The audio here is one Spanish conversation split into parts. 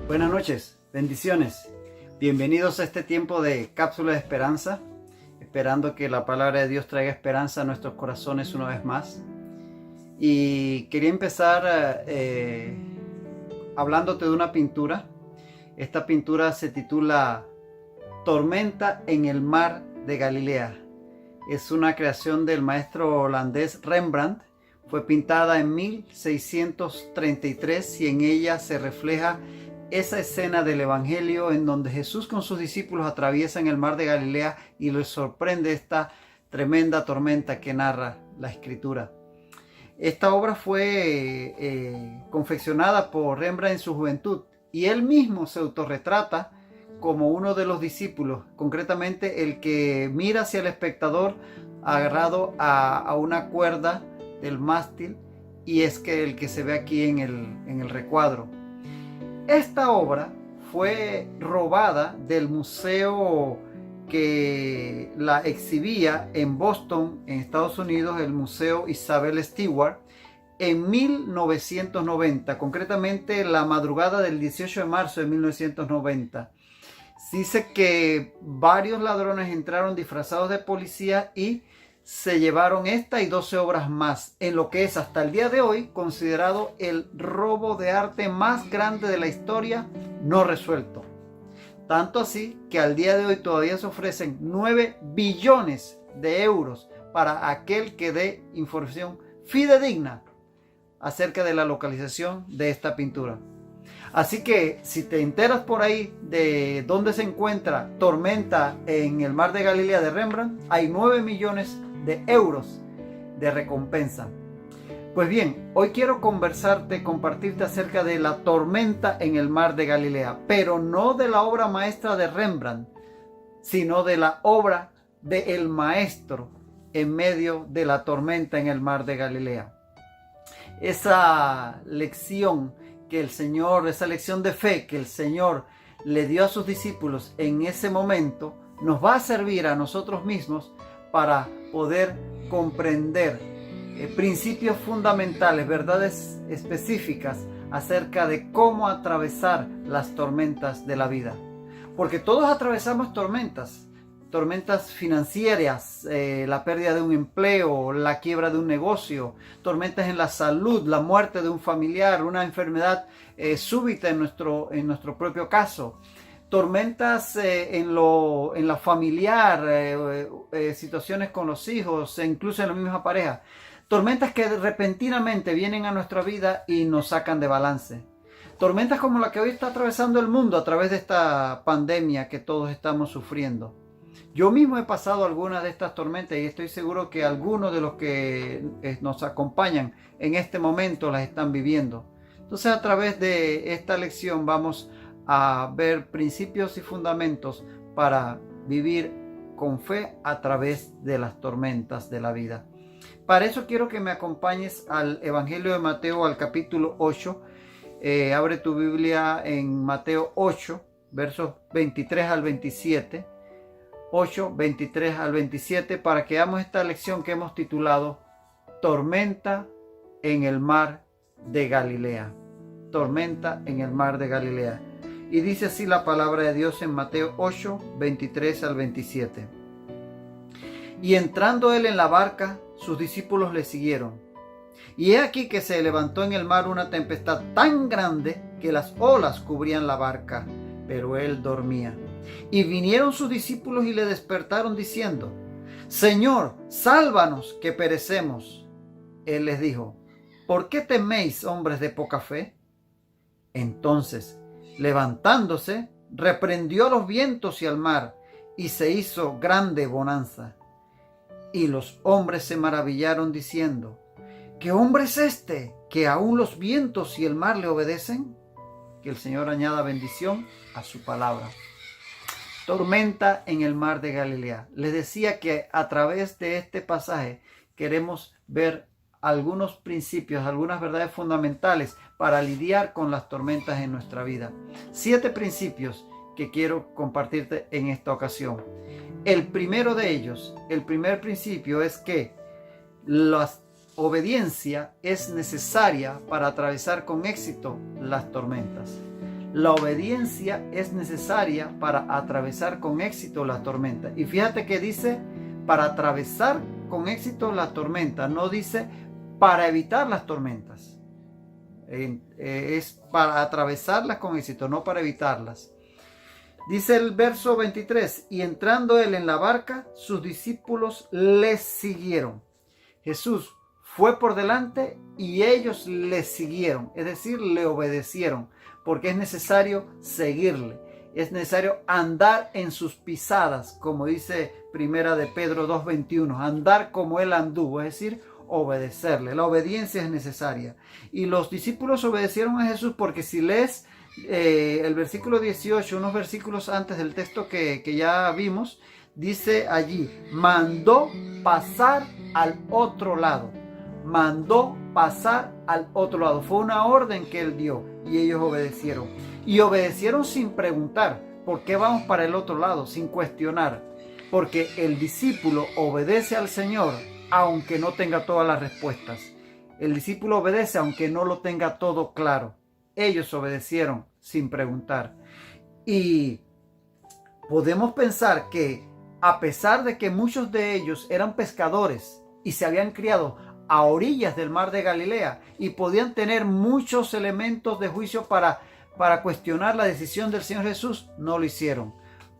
Buenas noches, bendiciones. Bienvenidos a este tiempo de cápsula de esperanza, esperando que la palabra de Dios traiga esperanza a nuestros corazones una vez más. Y quería empezar hablándote de una pintura. Esta pintura se titula Tormenta en el mar de Galilea. Es una creación del maestro holandés Rembrandt. Fue pintada en 1633 y en ella se refleja esa escena del Evangelio en donde Jesús con sus discípulos atraviesan el mar de Galilea y les sorprende esta tremenda tormenta que narra la Escritura. Esta obra fue confeccionada por Rembrandt en su juventud y él mismo se autorretrata como uno de los discípulos, concretamente el que mira hacia el espectador agarrado a una cuerda del mástil, y es que el que se ve aquí en el recuadro. Esta obra fue robada del museo que la exhibía en Boston, en Estados Unidos, el Museo Isabel Stewart, en 1990, concretamente la madrugada del 18 de marzo de 1990. Dice que varios ladrones entraron disfrazados de policía y se llevaron esta y 12 obras más, en lo que es hasta el día de hoy considerado el robo de arte más grande de la historia no resuelto. Tanto así que al día de hoy todavía se ofrecen 9 billones de euros para aquel que dé información fidedigna acerca de la localización de esta pintura. Así que si te enteras por ahí de dónde se encuentra Tormenta en el mar de Galilea de Rembrandt, hay 9 millones de euros de recompensa. Pues bien, hoy quiero compartirte acerca de la tormenta en el mar de Galilea, pero no de la obra maestra de Rembrandt, sino de la obra del maestro en medio de la tormenta en el mar de Galilea. Esa lección esa lección de fe que el Señor le dio a sus discípulos en ese momento, nos va a servir a nosotros mismos para poder comprender principios fundamentales, verdades específicas acerca de cómo atravesar las tormentas de la vida. Porque todos atravesamos tormentas financieras, la pérdida de un empleo, la quiebra de un negocio, tormentas en la salud, la muerte de un familiar, una enfermedad súbita en nuestro propio caso. Tormentas en la familiar, situaciones con los hijos, incluso en la misma pareja. Tormentas que repentinamente vienen a nuestra vida y nos sacan de balance. Tormentas como la que hoy está atravesando el mundo a través de esta pandemia que todos estamos sufriendo. Yo mismo he pasado algunas de estas tormentas y estoy seguro que algunos de los que nos acompañan en este momento las están viviendo. Entonces, a través de esta lección vamos a ver principios y fundamentos para vivir con fe a través de las tormentas de la vida. Para eso quiero que me acompañes al Evangelio de Mateo, al capítulo 8. Abre tu Biblia en Mateo 8, versos 23 al 27. 8, 23 al 27, para que hagamos esta lección que hemos titulado Tormenta en el mar de Galilea. Tormenta en el mar de Galilea. Y dice así la palabra de Dios en Mateo 8, 23 al 27. Y entrando él en la barca, sus discípulos le siguieron. Y he aquí que se levantó en el mar una tempestad tan grande que las olas cubrían la barca, pero él dormía. Y vinieron sus discípulos y le despertaron diciendo: Señor, sálvanos, que perecemos. Él les dijo: ¿por qué teméis, hombres de poca fe? Entonces, levantándose, reprendió a los vientos y al mar, y se hizo grande bonanza. Y los hombres se maravillaron diciendo: ¿qué hombre es este, que aún los vientos y el mar le obedecen? Que el Señor añada bendición a su palabra. Tormenta en el mar de Galilea. Les decía que a través de este pasaje queremos ver algunos principios, algunas verdades fundamentales para lidiar con las tormentas en nuestra vida. 7 principios que quiero compartirte en esta ocasión. El primero de ellos, el primer principio es que la obediencia es necesaria para atravesar con éxito las tormentas. La obediencia es necesaria para atravesar con éxito la tormenta. Y fíjate que dice para atravesar con éxito la tormenta, no dice para evitar las tormentas. Es para atravesarlas con éxito, no para evitarlas. Dice el verso 23, y entrando él en la barca, sus discípulos le siguieron. Jesús fue por delante y ellos le siguieron, es decir, le obedecieron, porque es necesario seguirle, es necesario andar en sus pisadas, como dice Primera de Pedro 2:21, andar como él anduvo, es decir, obedecerle. La obediencia es necesaria. Y los discípulos obedecieron a Jesús porque si lees el versículo 18, unos versículos antes del texto que ya vimos, dice allí, mandó pasar al otro lado. Mandó pasar al otro lado. Fue una orden que él dio y ellos obedecieron. Y obedecieron sin preguntar, ¿por qué vamos para el otro lado? Sin cuestionar. Porque el discípulo obedece al Señor aunque no tenga todas las respuestas. El discípulo obedece aunque no lo tenga todo claro. Ellos obedecieron sin preguntar. Y podemos pensar que a pesar de que muchos de ellos eran pescadores y se habían criado a orillas del mar de Galilea y podían tener muchos elementos de juicio para cuestionar la decisión del Señor Jesús, no lo hicieron.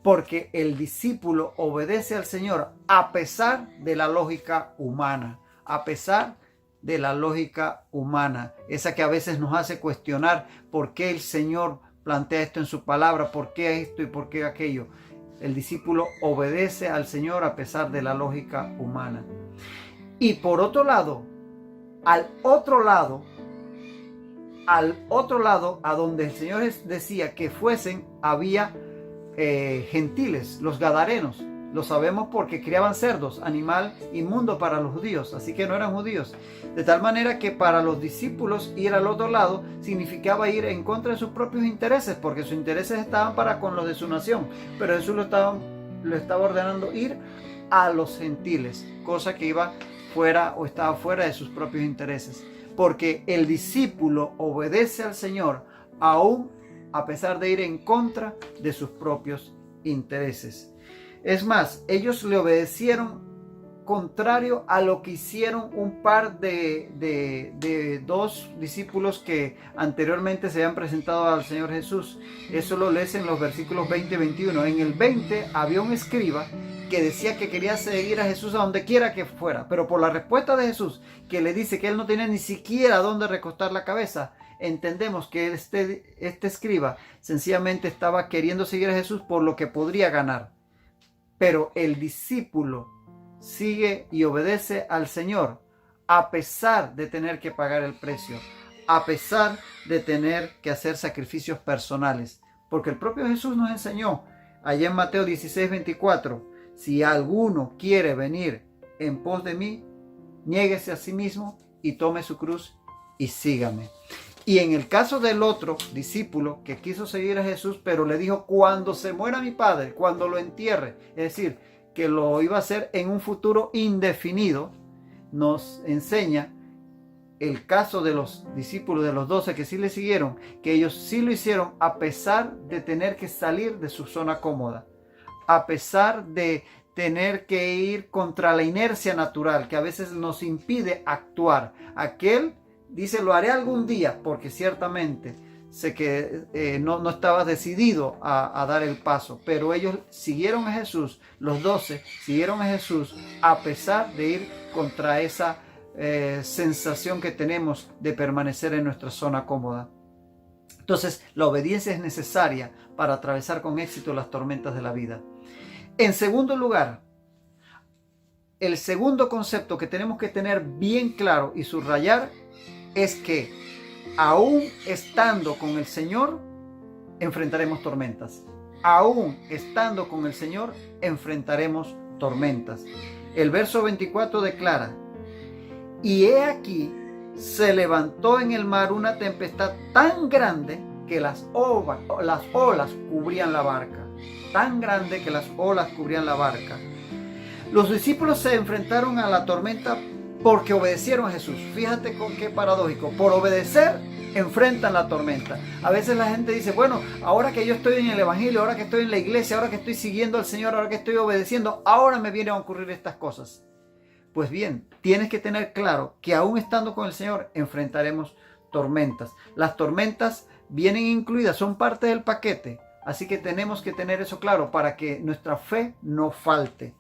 Porque el discípulo obedece al Señor a pesar de la lógica humana, a pesar de la lógica humana, esa que a veces nos hace cuestionar por qué el Señor plantea esto en su palabra, por qué esto y por qué aquello. El discípulo obedece al Señor a pesar de la lógica humana. Y por otro lado, al otro lado, a donde el Señor decía que fuesen, había gentiles, los gadarenos. Lo sabemos porque criaban cerdos, animal inmundo para los judíos, así que no eran judíos. De tal manera que para los discípulos ir al otro lado significaba ir en contra de sus propios intereses, porque sus intereses estaban para con los de su nación, pero Jesús lo estaba ordenando ir a los gentiles, cosa que iba fuera o estaba fuera de sus propios intereses, porque el discípulo obedece al Señor aún a pesar de ir en contra de sus propios intereses. Es más, ellos le obedecieron contrario a lo que hicieron un par de dos discípulos que anteriormente se habían presentado al Señor Jesús. Eso lo lees en los versículos 20 y 21. En el 20 había un escriba que decía que quería seguir a Jesús a donde quiera que fuera, pero por la respuesta de Jesús, que le dice que él no tenía ni siquiera dónde recostar la cabeza, entendemos que este escriba sencillamente estaba queriendo seguir a Jesús por lo que podría ganar. Pero el discípulo sigue y obedece al Señor a pesar de tener que pagar el precio, a pesar de tener que hacer sacrificios personales. Porque el propio Jesús nos enseñó allá en Mateo 16:24, si alguno quiere venir en pos de mí, niéguese a sí mismo y tome su cruz y sígame. Y en el caso del otro discípulo que quiso seguir a Jesús, pero le dijo, cuando se muera mi padre, cuando lo entierre, es decir, que lo iba a hacer en un futuro indefinido, nos enseña el caso de los discípulos de los 12 que sí le siguieron, que ellos sí lo hicieron a pesar de tener que salir de su zona cómoda, a pesar de tener que ir contra la inercia natural que a veces nos impide actuar. Aquel dice, lo haré algún día, porque ciertamente sé que no estaba decidido a dar el paso, pero ellos siguieron a Jesús, los 12 siguieron a Jesús a pesar de ir contra esa sensación que tenemos de permanecer en nuestra zona cómoda. Entonces, la obediencia es necesaria para atravesar con éxito las tormentas de la vida. En segundo lugar, el segundo concepto que tenemos que tener bien claro y subrayar es que aún estando con el Señor, enfrentaremos tormentas. Aún estando con el Señor, enfrentaremos tormentas. El verso 24 declara, y he aquí, se levantó en el mar una tempestad tan grande que las olas cubrían la barca. Tan grande que las olas cubrían la barca. Los discípulos se enfrentaron a la tormenta porque obedecieron a Jesús. Fíjate con qué paradójico. Por obedecer enfrentan la tormenta. A veces la gente dice, bueno, ahora que yo estoy en el Evangelio, ahora que estoy en la iglesia, ahora que estoy siguiendo al Señor, ahora que estoy obedeciendo, ahora me vienen a ocurrir estas cosas. Pues bien, tienes que tener claro que aún estando con el Señor, enfrentaremos tormentas. Las tormentas vienen incluidas, son parte del paquete. Así que tenemos que tener eso claro para que nuestra fe no falte.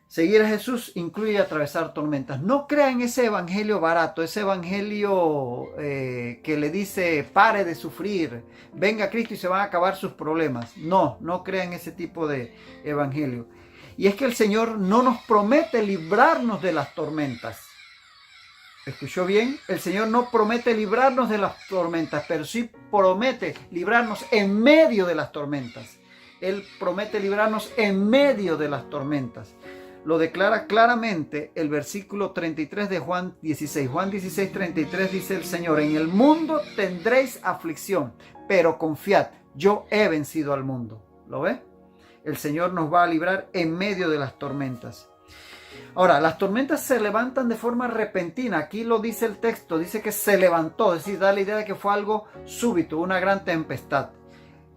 Seguir a Jesús incluye atravesar tormentas. No crea en ese evangelio barato, ese evangelio que le dice pare de sufrir, venga Cristo y se van a acabar sus problemas. No crea en ese tipo de evangelio. Y es que el Señor no nos promete librarnos de las tormentas. ¿Escuchó bien? El Señor no promete librarnos de las tormentas, pero sí promete librarnos en medio de las tormentas. Él promete librarnos en medio de las tormentas. Lo declara claramente el versículo 33 de Juan 16. Juan 16, 33 dice el Señor, en el mundo tendréis aflicción, pero confiad, yo he vencido al mundo. ¿Lo ve? El Señor nos va a librar en medio de las tormentas. Ahora, las tormentas se levantan de forma repentina. Aquí lo dice el texto, dice que se levantó, es decir, da la idea de que fue algo súbito, una gran tempestad.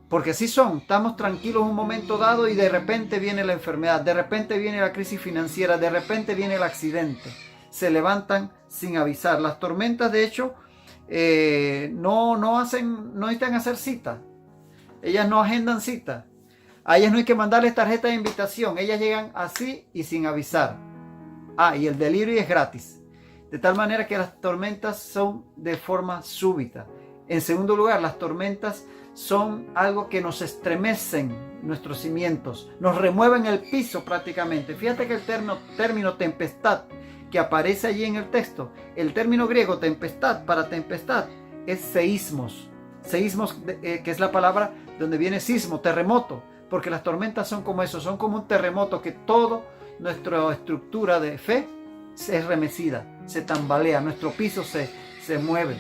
Porque así son, estamos tranquilos un momento dado y de repente viene la enfermedad, de repente viene la crisis financiera, de repente viene el accidente. Se levantan sin avisar. Las tormentas, de hecho, no necesitan hacer cita. Ellas no agendan cita. A ellas no hay que mandarles tarjeta de invitación. Ellas llegan así y sin avisar. Y el delivery es gratis. De tal manera que las tormentas son de forma súbita. En segundo lugar, las tormentas son algo que nos estremecen nuestros cimientos, nos remueven el piso prácticamente. Fíjate que el término tempestad que aparece allí en el texto, el término griego tempestad para tempestad es seísmos. Seísmos, que es la palabra donde viene sismo, terremoto, porque las tormentas son como eso, son como un terremoto que toda nuestra estructura de fe se es remecida, se tambalea, nuestro piso se mueve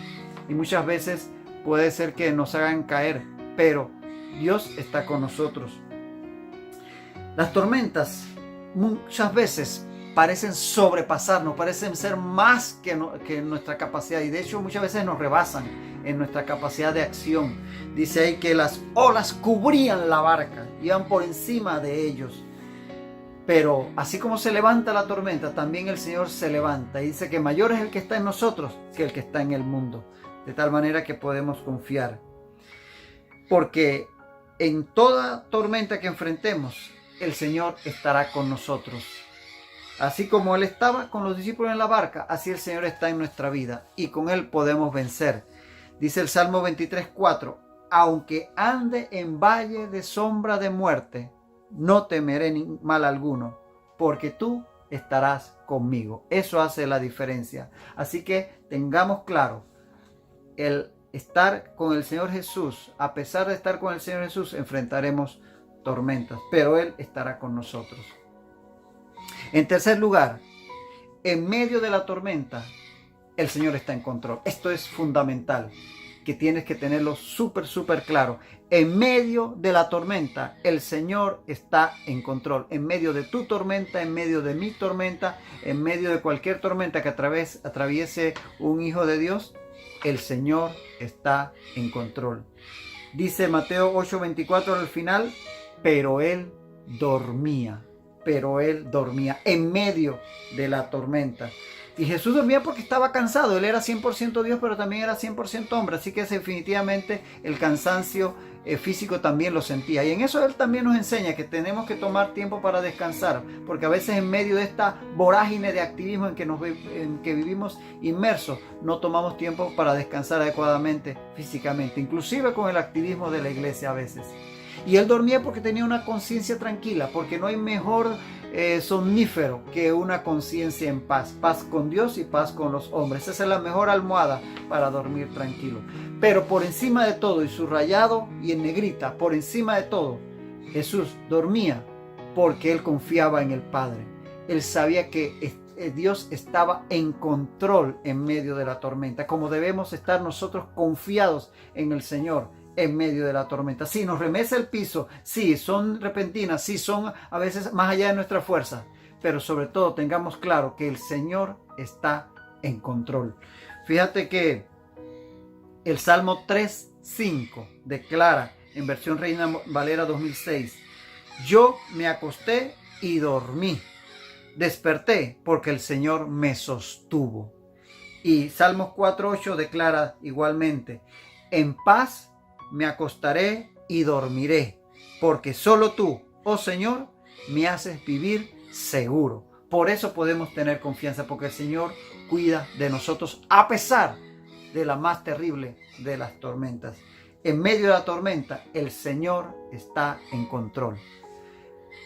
y muchas veces puede ser que nos hagan caer, pero Dios está con nosotros. Las tormentas muchas veces parecen sobrepasarnos, parecen ser más que nuestra capacidad y de hecho muchas veces nos rebasan en nuestra capacidad de acción. Dice ahí que las olas cubrían la barca, iban por encima de ellos. Pero así como se levanta la tormenta, también el Señor se levanta y dice que mayor es el que está en nosotros que el que está en el mundo. De tal manera que podemos confiar. Porque en toda tormenta que enfrentemos, el Señor estará con nosotros. Así como Él estaba con los discípulos en la barca, así el Señor está en nuestra vida y con Él podemos vencer. Dice el Salmo 23:4, aunque ande en valle de sombra de muerte, no temeré mal alguno, porque tú estarás conmigo. Eso hace la diferencia. Así que tengamos claro, el estar con el Señor Jesús, a pesar de estar con el Señor Jesús, enfrentaremos tormentas, pero Él estará con nosotros. En tercer lugar, en medio de la tormenta, el Señor está en control. Esto es fundamental, que tienes que tenerlo súper claro. En medio de la tormenta, el Señor está en control. En medio de tu tormenta, en medio de mi tormenta, en medio de cualquier tormenta que atraviese un hijo de Dios, el Señor está en control. Dice Mateo 8:24 al final, pero Él dormía en medio de la tormenta. Y Jesús dormía porque estaba cansado. Él era 100% Dios, pero también era 100% hombre. Así que definitivamente el cansancio físico también lo sentía. Y en eso Él también nos enseña que tenemos que tomar tiempo para descansar. Porque a veces en medio de esta vorágine de activismo en que vivimos inmersos, no tomamos tiempo para descansar adecuadamente físicamente. Inclusive con el activismo de la iglesia a veces. Y Él dormía porque tenía una conciencia tranquila. Porque no hay mejor somnífero que una conciencia en paz. Paz con Dios y paz con los hombres. Esa es la mejor almohada para dormir tranquilo. Pero por encima de todo, y subrayado y en negrita, por encima de todo, Jesús dormía porque Él confiaba en el Padre. Él sabía que Dios estaba en control en medio de la tormenta, como debemos estar nosotros confiados en el Señor en medio de la tormenta. Sí, nos remece el piso, sí, son repentinas, sí, son a veces más allá de nuestra fuerza, pero sobre todo tengamos claro que el Señor está en control. Fíjate que El Salmo 3:5 declara en versión Reina Valera 2006: yo me acosté y dormí, desperté porque el Señor me sostuvo. Y Salmos 4:8 declara igualmente: en paz me acostaré y dormiré, porque solo tú, oh Señor, me haces vivir seguro. Por eso podemos tener confianza, porque el Señor cuida de nosotros a pesar de la más terrible de las tormentas. En medio de la tormenta, el Señor está en control.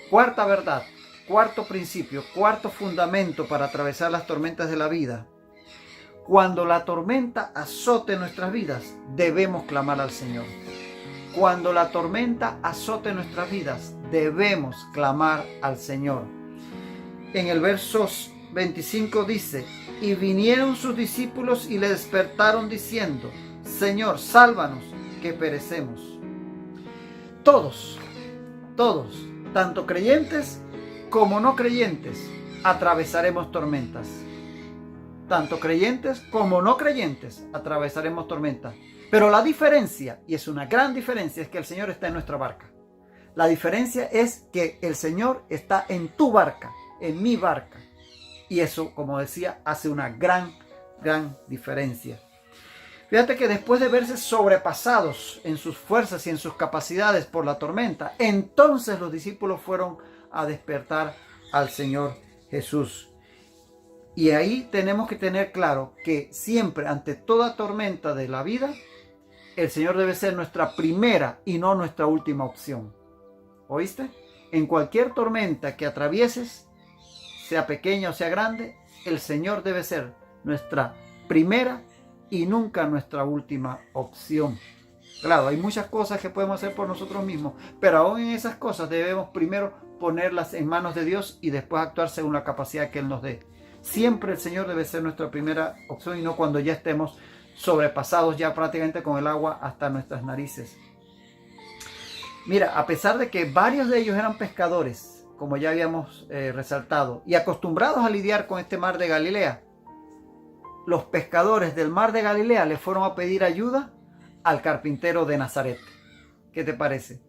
Cuarta verdad, cuarto principio, cuarto fundamento para atravesar las tormentas de la vida. Cuando la tormenta azote nuestras vidas, debemos clamar al Señor. Cuando la tormenta azote nuestras vidas, debemos clamar al Señor. En el verso 25 dice: y vinieron sus discípulos y le despertaron diciendo: Señor, sálvanos, que perecemos. Todos, tanto creyentes como no creyentes, atravesaremos tormentas. Tanto creyentes como no creyentes atravesaremos tormentas. Pero la diferencia, y es una gran diferencia, es que el Señor está en nuestra barca. La diferencia es que el Señor está en tu barca, en mi barca. Y eso, como decía, hace una gran diferencia. Fíjate que después de verse sobrepasados en sus fuerzas y en sus capacidades por la tormenta, entonces los discípulos fueron a despertar al Señor Jesús. Y ahí tenemos que tener claro que siempre, ante toda tormenta de la vida, el Señor debe ser nuestra primera y no nuestra última opción. ¿Oíste? En cualquier tormenta que atravieses, sea pequeña o sea grande, el Señor debe ser nuestra primera y nunca nuestra última opción. Claro, hay muchas cosas que podemos hacer por nosotros mismos, pero aún en esas cosas debemos primero ponerlas en manos de Dios y después actuar según la capacidad que Él nos dé. Siempre el Señor debe ser nuestra primera opción y no cuando ya estemos sobrepasados ya prácticamente con el agua hasta nuestras narices. Mira, a pesar de que varios de ellos eran pescadores, como ya habíamos resaltado, y acostumbrados a lidiar con este mar de Galilea, los pescadores del mar de Galilea le fueron a pedir ayuda al carpintero de Nazaret. ¿Qué te parece?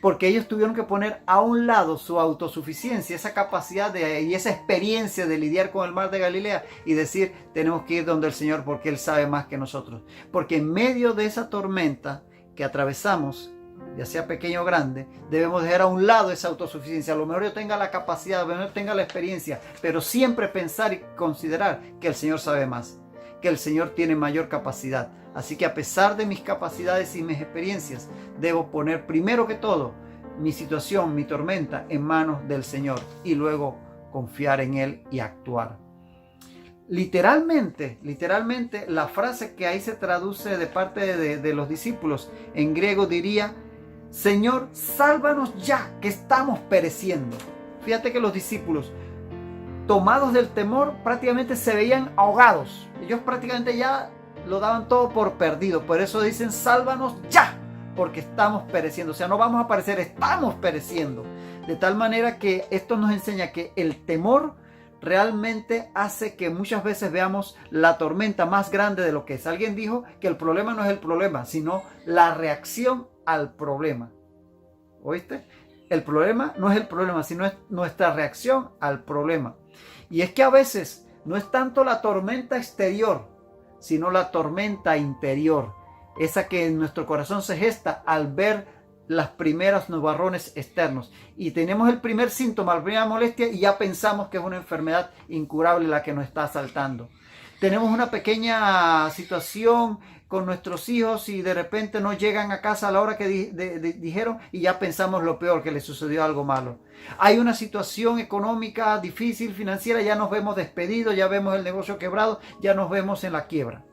Porque ellos tuvieron que poner a un lado su autosuficiencia, esa capacidad y esa experiencia de lidiar con el mar de Galilea y decir: tenemos que ir donde el Señor porque Él sabe más que nosotros. Porque en medio de esa tormenta que atravesamos, ya sea pequeño o grande, debemos dejar a un lado esa autosuficiencia. A lo mejor yo tenga la capacidad, a lo mejor tenga la experiencia, pero siempre pensar y considerar que el Señor sabe más, que el Señor tiene mayor capacidad. Así que a pesar de mis capacidades y mis experiencias, debo poner primero que todo mi situación, mi tormenta en manos del Señor y luego confiar en Él y actuar. Literalmente, la frase que ahí se traduce de parte de los discípulos en griego diría: Señor, sálvanos ya, que estamos pereciendo. Fíjate que los discípulos, tomados del temor, prácticamente se veían ahogados. Ellos prácticamente ya lo daban todo por perdido. Por eso dicen: sálvanos ya, porque estamos pereciendo. O sea, no vamos a perecer, estamos pereciendo. De tal manera que esto nos enseña que el temor realmente hace que muchas veces veamos la tormenta más grande de lo que es. Alguien dijo que el problema no es el problema, sino la reacción al problema. ¿Oíste? El problema no es el problema, sino es nuestra reacción al problema. Y es que a veces no es tanto la tormenta exterior, sino la tormenta interior, esa que en nuestro corazón se gesta al ver las primeras nubarrones externos. Y tenemos el primer síntoma, la primera molestia, y ya pensamos que es una enfermedad incurable la que nos está asaltando. Tenemos una pequeña situación con nuestros hijos y de repente no llegan a casa a la hora que dijeron y ya pensamos lo peor, que les sucedió algo malo. Hay una situación económica difícil, financiera, ya nos vemos despedidos, ya vemos el negocio quebrado, ya nos vemos en la quiebra.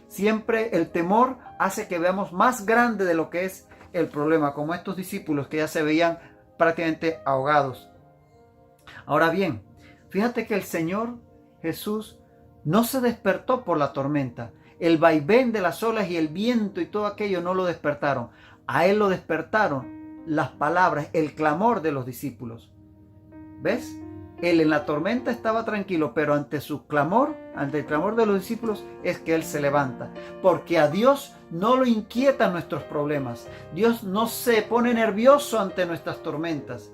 Siempre el temor hace que veamos más grande de lo que es el problema, como estos discípulos que ya se veían prácticamente ahogados. Ahora bien, fíjate que el Señor Jesús no se despertó por la tormenta. El vaivén de las olas y el viento y todo aquello no lo despertaron. A Él lo despertaron las palabras, el clamor de los discípulos. ¿Ves? Él en la tormenta estaba tranquilo, pero ante su clamor, ante el clamor de los discípulos, es que Él se levanta. Porque a Dios no lo inquietan nuestros problemas. Dios no se pone nervioso ante nuestras tormentas.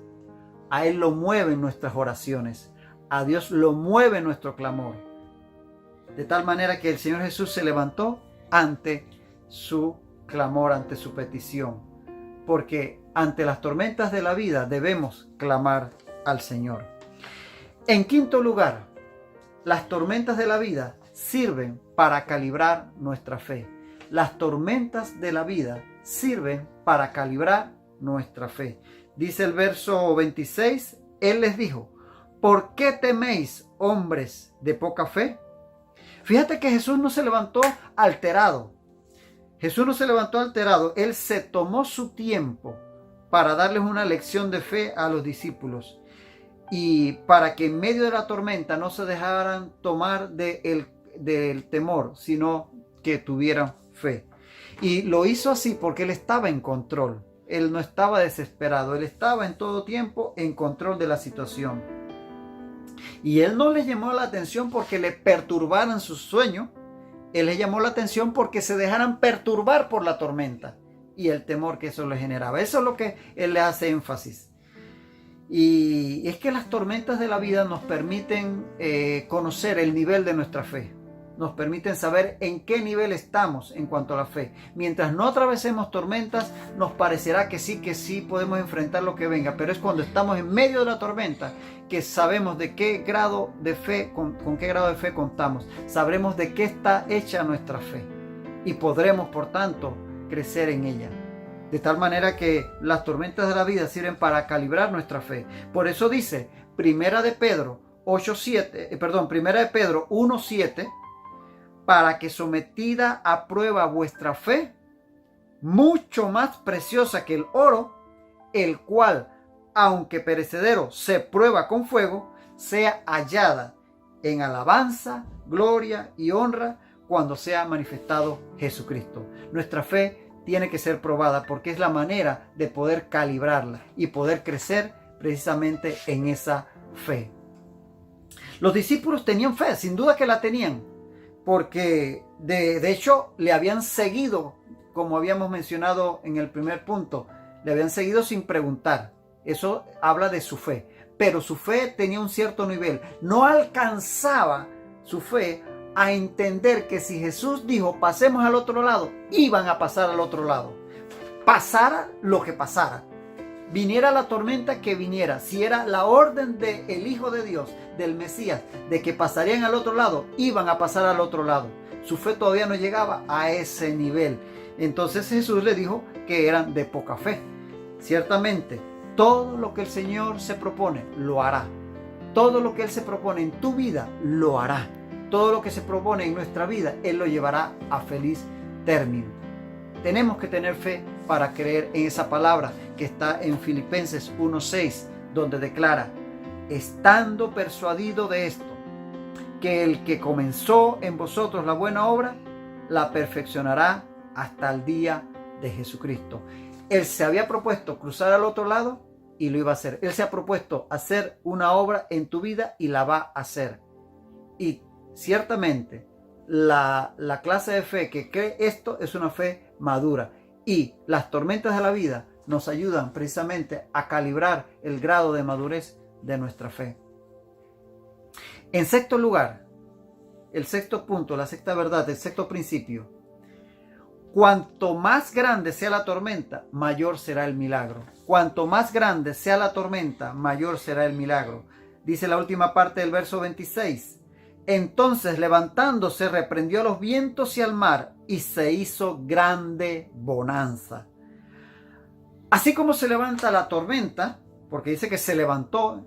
A Él lo mueven nuestras oraciones. A Dios lo mueve nuestro clamor. De tal manera que el Señor Jesús se levantó ante su clamor, ante su petición. Porque ante las tormentas de la vida debemos clamar al Señor. En quinto lugar, las tormentas de la vida sirven para calibrar nuestra fe. Las tormentas de la vida sirven para calibrar nuestra fe. Dice el verso 26, Él les dijo, ¿por qué teméis, hombres de poca fe? Fíjate que Jesús no se levantó alterado. Jesús no se levantó alterado. Él se tomó su tiempo para darles una lección de fe a los discípulos. Y para que en medio de la tormenta no se dejaran tomar del temor, sino que tuvieran fe. Y lo hizo así porque Él estaba en control. Él no estaba desesperado. Él estaba en todo tiempo en control de la situación. Y Él no les llamó la atención porque le perturbaran su sueño. Él les llamó la atención porque se dejaran perturbar por la tormenta y el temor que eso les generaba. Eso es lo que Él le hace énfasis. Y es que las tormentas de la vida nos permiten conocer el nivel de nuestra fe. Nos permiten saber en qué nivel estamos en cuanto a la fe. Mientras no atravesemos tormentas, nos parecerá que sí podemos enfrentar lo que venga. Pero es cuando estamos en medio de la tormenta que sabemos de qué grado de fe, con qué grado de fe contamos. Sabremos de qué está hecha nuestra fe. Y podremos, por tanto, crecer en ella. De tal manera que las tormentas de la vida sirven para calibrar nuestra fe. Por eso dice, Primera de Pedro 1:7, para que sometida a prueba vuestra fe, mucho más preciosa que el oro, el cual, aunque perecedero, se prueba con fuego, sea hallada en alabanza, gloria y honra cuando sea manifestado Jesucristo. Nuestra fe tiene que ser probada porque es la manera de poder calibrarla y poder crecer precisamente en esa fe. Los discípulos tenían fe, sin duda que la tenían, porque de hecho le habían seguido, como habíamos mencionado en el primer punto, le habían seguido sin preguntar. Eso habla de su fe, pero su fe tenía un cierto nivel. No alcanzaba su fe a entender que si Jesús dijo pasemos al otro lado, iban a pasar al otro lado. Pasara lo que pasara, viniera la tormenta que viniera, si era la orden del Hijo de Dios, del Mesías, de que pasarían al otro lado, iban a pasar al otro lado. Su fe todavía no llegaba a ese nivel. Entonces Jesús le dijo que eran de poca fe. Ciertamente, todo lo que el Señor se propone, lo hará. Todo lo que Él se propone en tu vida, lo hará. Todo lo que se propone en nuestra vida, Él lo llevará a feliz término. Tenemos que tener fe para creer en esa palabra que está en Filipenses 1:6, donde declara, estando persuadido de esto, que el que comenzó en vosotros la buena obra, la perfeccionará hasta el día de Jesucristo. Él se había propuesto cruzar al otro lado y lo iba a hacer. Él se ha propuesto hacer una obra en tu vida y la va a hacer. Y ciertamente la clase de fe que cree esto es una fe madura. Y las tormentas de la vida nos ayudan precisamente a calibrar el grado de madurez de nuestra fe. En sexto lugar, el sexto punto, la sexta verdad, el sexto principio. Cuanto más grande sea la tormenta, mayor será el milagro. Cuanto más grande sea la tormenta, mayor será el milagro. Dice la última parte del verso 26. Entonces, levantándose, reprendió a los vientos y al mar, y se hizo grande bonanza. Así como se levanta la tormenta, porque dice que se levantó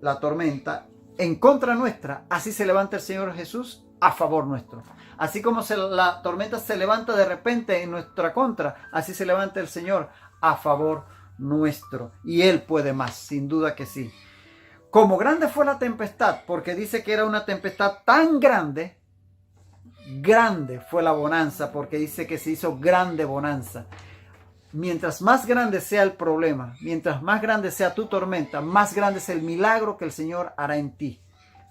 la tormenta en contra nuestra, así se levanta el Señor Jesús a favor nuestro. Así como la tormenta se levanta de repente en nuestra contra, así se levanta el Señor a favor nuestro. Y Él puede más, sin duda que sí. Como grande fue la tempestad, porque dice que era una tempestad tan grande, grande fue la bonanza, porque dice que se hizo grande bonanza. mientras más grande sea el problema, mientras más grande sea tu tormenta, más grande es el milagro que el Señor hará en ti.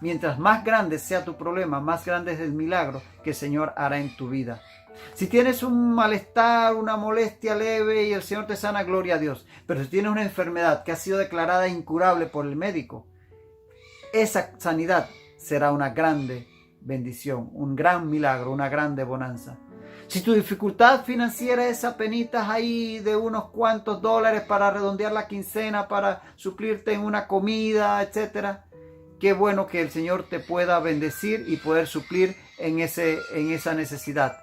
Mientras más grande sea tu problema, más grande es el milagro que el Señor hará en tu vida. Si tienes un malestar, una molestia leve y el Señor te sana, gloria a Dios. Pero si tienes una enfermedad que ha sido declarada incurable por el médico, esa sanidad será una grande bendición, un gran milagro, una grande bonanza. Si tu dificultad financiera es apenitas ahí de unos cuantos dólares para redondear la quincena, para suplirte en una comida, etcétera, qué bueno que el Señor te pueda bendecir y poder suplir en esa necesidad.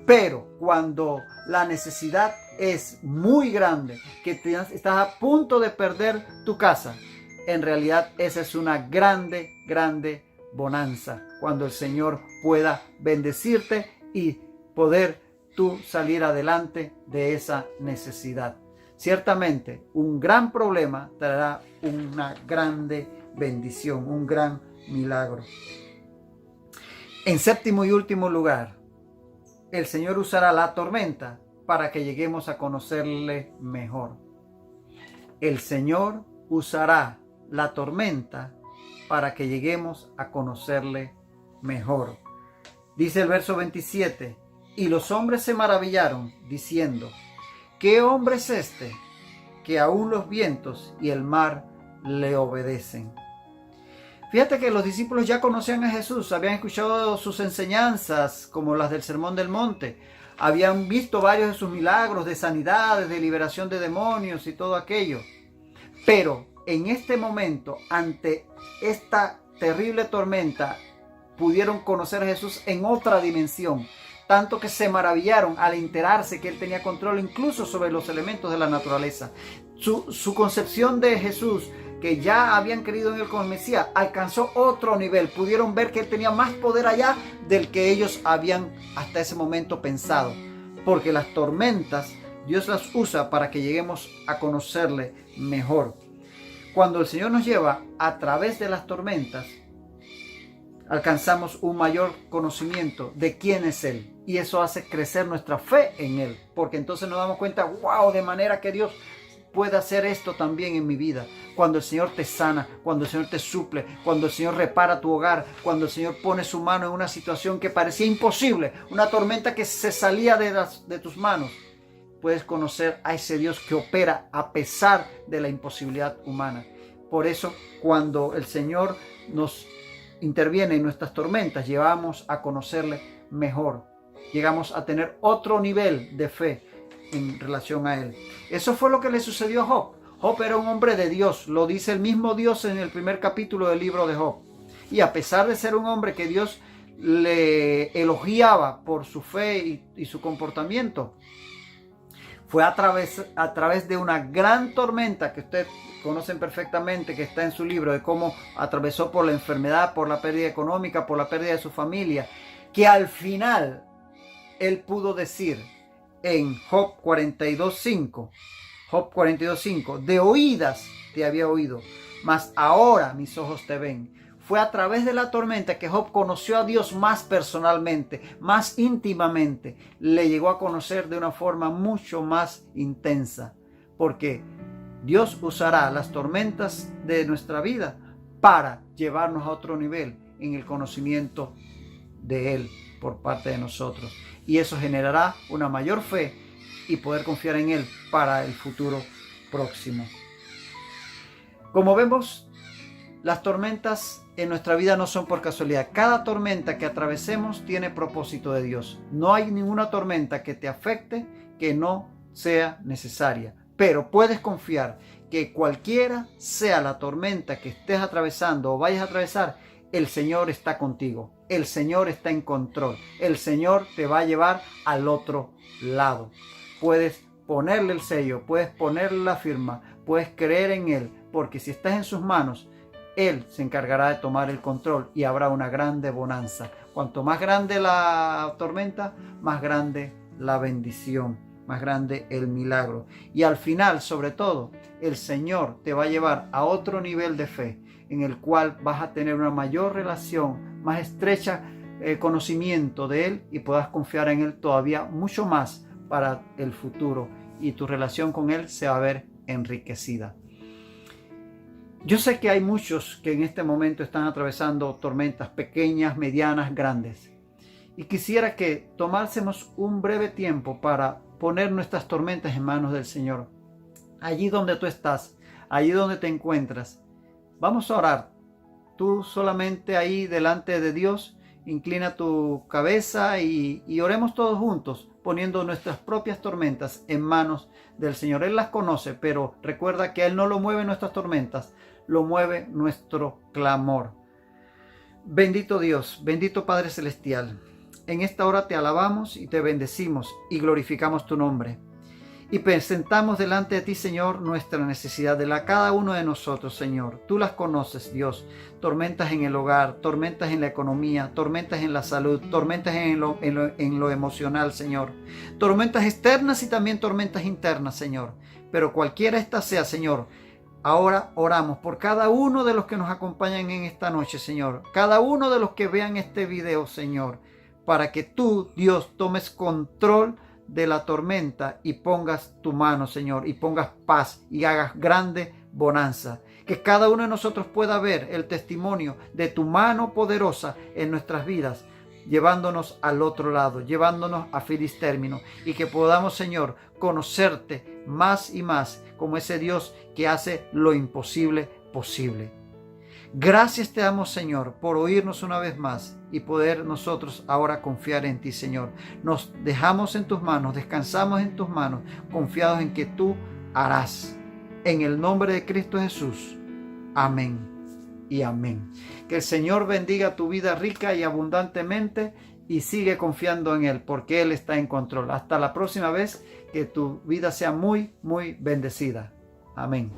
Pero cuando la necesidad es muy grande, que estás a punto de perder tu casa, en realidad esa es una grande bonanza. Cuando el Señor pueda bendecirte y poder tú salir adelante de esa necesidad. Ciertamente, un gran problema traerá una grande bendición, un gran milagro. En séptimo y último lugar, el Señor usará la tormenta para que lleguemos a conocerle mejor. El Señor usará la tormenta para que lleguemos a conocerle mejor. Dice el verso 27, y los hombres se maravillaron, diciendo, ¿qué hombre es este, que aún los vientos y el mar le obedecen? Fíjate que los discípulos ya conocían a Jesús, habían escuchado sus enseñanzas, como las del Sermón del Monte, habían visto varios de sus milagros de sanidades, de liberación de demonios y todo aquello. Pero en este momento, ante esta terrible tormenta, pudieron conocer a Jesús en otra dimensión, tanto que se maravillaron al enterarse que Él tenía control incluso sobre los elementos de la naturaleza. Su concepción de Jesús, que ya habían creído en Él como Mesías, alcanzó otro nivel. Pudieron ver que Él tenía más poder allá del que ellos habían hasta ese momento pensado. Porque las tormentas, Dios las usa para que lleguemos a conocerle mejor. Cuando el Señor nos lleva a través de las tormentas, alcanzamos un mayor conocimiento de quién es Él. Y eso hace crecer nuestra fe en Él. Porque entonces nos damos cuenta, wow, de manera que Dios puede hacer esto también en mi vida. Cuando el Señor te sana, cuando el Señor te suple, cuando el Señor repara tu hogar, cuando el Señor pone su mano en una situación que parecía imposible, una tormenta que se salía de tus manos, puedes conocer a ese Dios que opera a pesar de la imposibilidad humana. Por eso, cuando el Señor nos interviene en nuestras tormentas, llegamos a conocerle mejor. Llegamos a tener otro nivel de fe en relación a Él. Eso fue lo que le sucedió a Job. Job era un hombre de Dios, lo dice el mismo Dios en el primer capítulo del libro de Job. Y a pesar de ser un hombre que Dios le elogiaba por su fe y su comportamiento, fue a través de una gran tormenta que ustedes conocen perfectamente, que está en su libro, de cómo atravesó por la enfermedad, por la pérdida económica, por la pérdida de su familia, que al final él pudo decir en Job 42:5, Job 42:5, de oídas te había oído, mas ahora mis ojos te ven. Fue a través de la tormenta que Job conoció a Dios más personalmente, más íntimamente. Le llegó a conocer de una forma mucho más intensa. Porque Dios usará las tormentas de nuestra vida para llevarnos a otro nivel en el conocimiento de Él por parte de nosotros. Y eso generará una mayor fe y poder confiar en Él para el futuro próximo. Como vemos, las tormentas en nuestra vida no son por casualidad. Cada tormenta que atravesemos tiene propósito de Dios. No hay ninguna tormenta que te afecte que no sea necesaria. Pero puedes confiar que cualquiera sea la tormenta que estés atravesando o vayas a atravesar, el Señor está contigo. El Señor está en control. El Señor te va a llevar al otro lado. Puedes ponerle el sello, puedes ponerle la firma, puedes creer en Él, porque si estás en sus manos, Él se encargará de tomar el control y habrá una grande bonanza. Cuanto más grande la tormenta, más grande la bendición, más grande el milagro. Y al final, sobre todo, el Señor te va a llevar a otro nivel de fe, en el cual vas a tener una mayor relación, más estrecha conocimiento de Él y puedas confiar en Él todavía mucho más para el futuro y tu relación con Él se va a ver enriquecida. Yo sé que hay muchos que en este momento están atravesando tormentas pequeñas, medianas, grandes. Y quisiera que tomásemos un breve tiempo para poner nuestras tormentas en manos del Señor. Allí donde tú estás, allí donde te encuentras. Vamos a orar. Tú solamente ahí delante de Dios, inclina tu cabeza y oremos todos juntos, poniendo nuestras propias tormentas en manos del Señor. Él las conoce, pero recuerda que Él no lo mueve nuestras tormentas, lo mueve nuestro clamor. Bendito Dios, bendito Padre Celestial, en esta hora te alabamos y te bendecimos y glorificamos tu nombre. Y presentamos delante de ti, Señor, nuestra necesidad de cada uno de nosotros, Señor. Tú las conoces, Dios. Tormentas en el hogar, tormentas en la economía, tormentas en la salud, tormentas en lo emocional, Señor. Tormentas externas y también tormentas internas, Señor. Pero cualquiera esta sea, Señor, ahora oramos por cada uno de los que nos acompañan en esta noche, Señor. Cada uno de los que vean este video, Señor. Para que tú, Dios, tomes control de la tormenta y pongas tu mano, Señor, y pongas paz y hagas grande bonanza. Que cada uno de nosotros pueda ver el testimonio de tu mano poderosa en nuestras vidas, llevándonos al otro lado, llevándonos a feliz término, y que podamos, Señor, conocerte más y más como ese Dios que hace lo imposible posible. Gracias te damos, Señor, por oírnos una vez más y poder nosotros ahora confiar en ti, Señor. Nos dejamos en tus manos, descansamos en tus manos, confiados en que tú harás. En el nombre de Cristo Jesús. Amén y amén. Que el Señor bendiga tu vida rica y abundantemente y sigue confiando en Él porque Él está en control. Hasta la próxima vez, que tu vida sea muy, muy bendecida. Amén.